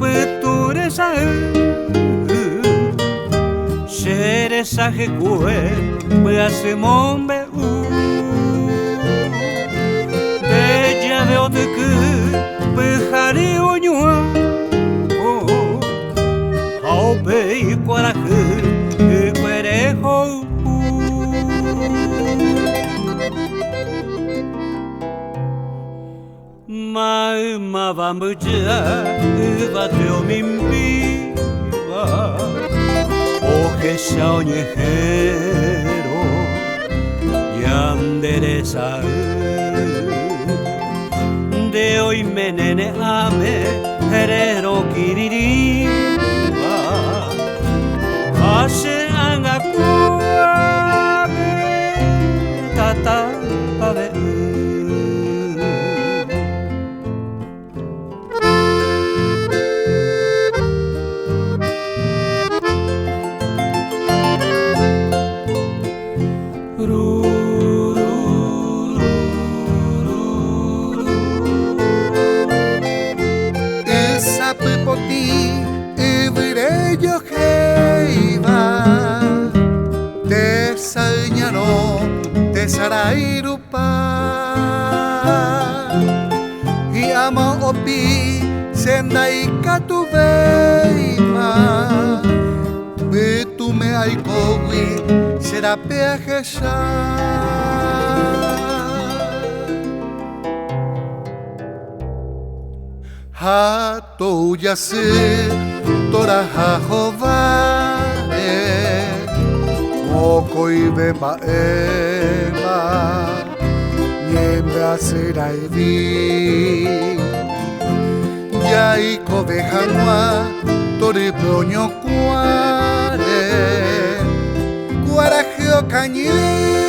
peturesa Sheresa hekue beasemombe Bella veo de que pejari oñua Haupe y coraje y cuerejo Ma vambuja va teo mimpiva Oje saoñejero Yanderesa De hoy menene ame Herero kiririva Ase angakuame Tata pave Poti ibreyo heiva te sañano te sarairupa y ama opi sendai katuveima betume aikowi será peajesa Hato yase tora hahovare Moko ibe maema Niembe aserai vi Yaiko bejanua Tori proño kuare Kuarajio kañile